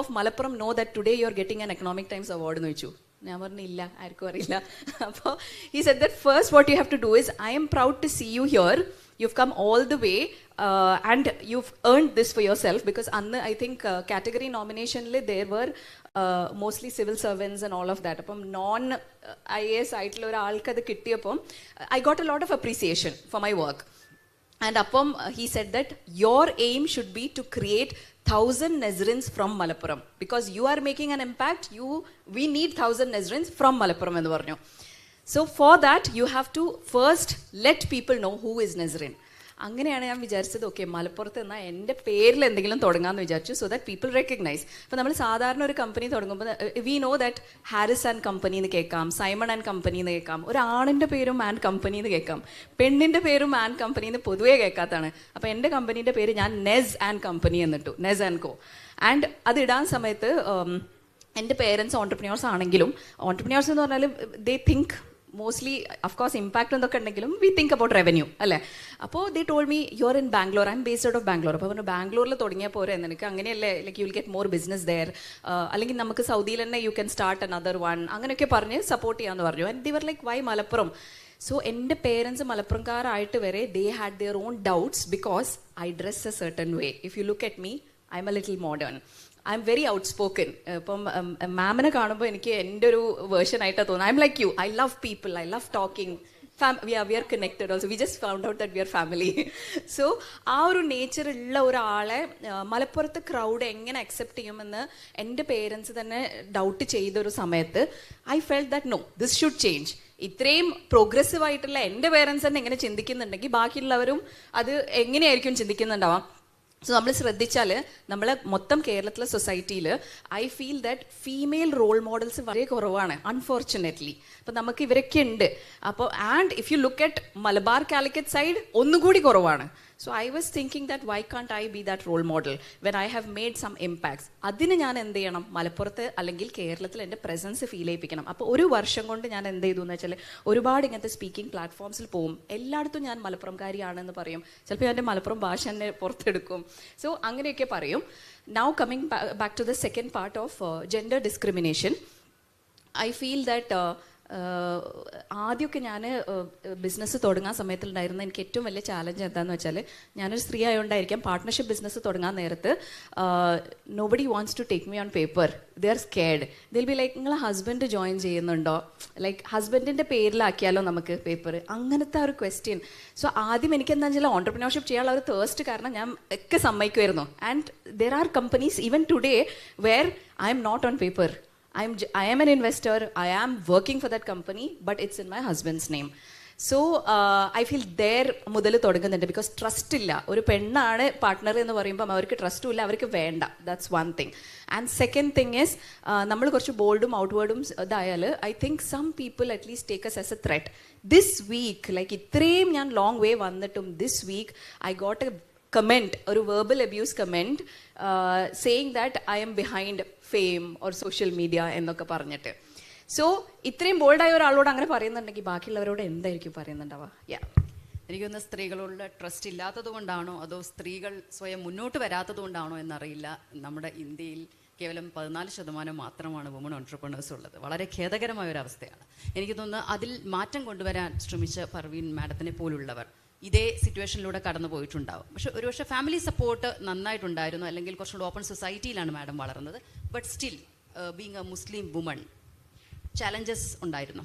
of Malappuram know that today you are getting an Economic Times award എന്ന് ചോദിച്ചു. ഞാൻ പറഞ്ഞില്ല, ആർക്കും അറിയില്ല. അപ്പോൾ he said that first what you have to do is, I am proud to see you here. You've come all the way and you've earned this for yourself, because അന്ന് I think category nominationൽ there were mostly civil servants and all of that. അപ്പം non IAS ആയിട്ടുള്ള ഒരാൾക്ക് അത് കിട്ടിയപ്പം I got a lot of appreciation for my work. And appam he said that your aim should be to create 1,000 Nazrins from Malappuram, because you are making an impact. We need 1,000 Nazrins from Malappuram ennu parnu. So for that you have to first let people know who is Nazrin. അങ്ങനെയാണ് ഞാൻ വിചാരിച്ചത്, okay മലപ്പുറത്ത് എന്നാൽ എൻ്റെ പേരിൽ എന്തെങ്കിലും തുടങ്ങാമെന്ന് വിചാരിച്ചു, so that people recognise. അപ്പോൾ നമ്മൾ സാധാരണ ഒരു കമ്പനി തുടങ്ങുമ്പോൾ we know that Harris and company എന്ന് കേൾക്കാം, സൈമൺ ആൻഡ് കമ്പനി എന്ന് കേൾക്കാം, ഒരു ആണിൻ്റെ പേരും ആൻഡ് കമ്പനി എന്ന് കേൾക്കാം, പെണ്ണിൻ്റെ പേരും ആൻഡ് കമ്പനി എന്ന് പൊതുവേ കേൾക്കാത്തതാണ്. അപ്പോൾ എൻ്റെ കമ്പനീൻ്റെ പേര് ഞാൻ നെസ് ആൻഡ് കമ്പനി എന്നിട്ടു, നെസ് ആൻഡ് കോ. ആൻഡ് അതിടാൻ സമയത്ത് എൻ്റെ പേരൻസ് ഓൺടർപ്രന്യോഴ്സ് ആണെങ്കിലും, ഓൺടർപ്രന്യോഴ്സ് എന്ന് പറഞ്ഞാൽ they think mostly of course impact എന്തൊക്കെ ഉണ്ടെങ്കിലും വി തിങ്ക് അബൌട്ട് റവന്യൂ അല്ലേ. അപ്പോൾ they told me you are in Bangalore, I'm based out of Bangalore. അപ്പോൾ പറഞ്ഞു ബാംഗ്ലൂരിൽ തുടങ്ങിയാൽ പോരെ, നിനക്ക് അങ്ങനെയല്ലേ, like you will get more business there, അല്ലെങ്കിൽ നമുക്ക് സൗദിയിൽ തന്നെ you can start another one, അങ്ങനെയൊക്കെ പറഞ്ഞ് സപ്പോർട്ട് ചെയ്യാമെന്ന് പറഞ്ഞു. And the were like why Malappuram. So എൻ്റെ പേരൻസ് മലപ്പുറംകാരായിട്ട് വരെ ദേ had their own doubts, because I dress a certain way. If you look at me, I'm a little modern, I'm very outspoken. ഇപ്പം മാമിനെ കാണുമ്പോൾ എനിക്ക് എൻ്റെ ഒരു version ആയിട്ടാണ് തോന്നുന്നത്. I'm like you, I love people, I love talking. we are connected also. We just found out that we are family. So ആ ഒരു നേച്ചർ ഉള്ള ഒരാളെ മലപ്പുറത്ത് ക്രൗഡ് എങ്ങനെ അക്സെപ്റ്റ് ചെയ്യുമെന്ന് എൻ്റെ പേരൻസ് തന്നെ ഡൗട്ട് ചെയ്തൊരു സമയത്ത് I felt that no, this should change. ഇത്രയും പ്രോഗ്രസീവ് ആയിട്ടുള്ള എൻ്റെ പേരൻസ് തന്നെ എങ്ങനെ ചിന്തിക്കുന്നുണ്ടെങ്കിൽ ബാക്കിയുള്ളവരും അത് എങ്ങനെയായിരിക്കും ചിന്തിക്കുന്നുണ്ടാവാം. സോ നമ്മൾ ശ്രദ്ധിച്ചാൽ നമ്മൾ മൊത്തം കേരളത്തിലെ സൊസൈറ്റിയിൽ I feel that female role models വളരെ കുറവാണ്, അൺഫോർച്ചുനേറ്റ്ലി. അപ്പോൾ നമുക്ക് ഇവരൊക്കെ ഉണ്ട്. അപ്പോൾ and if you look at Malabar Calicut side ഒന്നുകൂടി കുറവാണ്. So I was thinking that why can't I be that role model when I have made some impacts. അതിന് ഞാൻ എന്ത് ചെയ്യണം, മലപ്പുറത്ത് അല്ലെങ്കിൽ കേരളത്തിൽ എൻ്റെ പ്രസൻസ് ഫീൽ ചെയ്യിപ്പിക്കണം. അപ്പോൾ ഒരു വർഷം കൊണ്ട് ഞാൻ എന്ത് ചെയ്തു എന്ന് വെച്ചാൽ ഒരുപാട് ഇങ്ങനത്തെ സ്പീക്കിംഗ് പ്ലാറ്റ്ഫോംസിൽ പോവും, എല്ലായിടത്തും ഞാൻ മലപ്പുറംകാരിയാണെന്ന് പറയും, ചിലപ്പോൾ എൻ്റെ മലപ്പുറം ഭാഷ തന്നെ പുറത്തെടുക്കും. സോ അങ്ങനെയൊക്കെ പറയും. Now coming back to the second part of gender discrimination, I feel that ആദ്യമൊക്കെ ഞാൻ ബിസിനസ് തുടങ്ങാൻ സമയത്തുണ്ടായിരുന്ന എനിക്ക് ഏറ്റവും വലിയ ചാലഞ്ച് എന്താണെന്ന് വെച്ചാൽ, ഞാനൊരു സ്ത്രീ ആയതുകൊണ്ടായിരിക്കാം, പാർട്ട്ണർഷിപ്പ് ബിസിനസ് തുടങ്ങാൻ നേരത്ത് nobody wants to take me on paper. They are scared. They'll be like, നിങ്ങൾ ഹസ്ബൻഡ് ജോയിൻ ചെയ്യുന്നുണ്ടോ, ലൈക്ക് ഹസ്ബൻഡിൻ്റെ പേരിലാക്കിയാലോ നമുക്ക് പേപ്പർ, അങ്ങനത്തെ ഒരു ക്വസ്റ്റ്യൻ. സോ ആദ്യം എനിക്ക് എന്താ വെച്ചാൽ ഓൺടർപ്രന്യോർഷിപ്പ് ചെയ്യാനുള്ള ഒരു തേഴ്സ്റ്റ് കാരണം ഞാൻ ഒക്കെ സമ്മതിക്കുമായിരുന്നു. And there are companies even today where I am not on paper. I am an investor, I am working for that company, but it's in my husband's name. So I feel there മുതൽ തുടങ്ങുന്നുണ്ട്, because trust ഇല്ല. ഒരു പെണ്ണാണ് partner എന്ന് പറയുമ്പം അവർക്ക് ട്രസ്റ്റും ഇല്ല, അവർക്ക് വേണ്ട. That's one thing. And second thing is, നമ്മൾ കുറച്ച് ബോൾഡും ഔട്ട്വേർഡും ഇതായാൽ I think some people at least take us as a threat. This week, like ഇത്രയും ഞാൻ ലോങ് വേ വന്നിട്ടും this week I got a comment, ഒരു verbal abuse comment, saying that I am behind fame or social media എന്നൊക്കെ പറഞ്ഞിട്ട്. So ഇത്രയും ബോൾഡായ ഒരാളോട് അങ്ങനെ പറയുന്നുണ്ടെങ്കിൽ ബാക്കിയുള്ളവരോട് എന്തായിരിക്കും പറയുന്നുണ്ടാവുക? എനിക്കൊന്ന് സ്ത്രീകളോടുള്ള ട്രസ്റ്റ് ഇല്ലാത്തത് കൊണ്ടാണോ അതോ സ്ത്രീകൾ സ്വയം മുന്നോട്ട് വരാത്തത് കൊണ്ടാണോ എന്നറിയില്ല. നമ്മുടെ ഇന്ത്യയിൽ കേവലം 14% മാത്രമാണ് വുമൺ ഓൺട്രപ്രണേഴ്സ് ഉള്ളത്. വളരെ ഖേദകരമായ ഒരു അവസ്ഥയാണ്. എനിക്ക് തോന്നുന്നു അതിൽ മാറ്റം കൊണ്ടുവരാൻ ശ്രമിച്ച പർവീൻ മാഡത്തിനെ പോലുള്ളവർ ഇതേ സിറ്റുവേഷനിലൂടെ കടന്നു പോയിട്ടുണ്ടാവും. പക്ഷെ ഒരുപക്ഷെ ഫാമിലി സപ്പോർട്ട് നന്നായിട്ടുണ്ടായിരുന്നു, അല്ലെങ്കിൽ കുറച്ചുകൂടി ഓപ്പൺ സൊസൈറ്റിയിലാണ് മാഡം വളർന്നത്. But still being a Muslim woman challenges ഉണ്ടായിരുന്നു.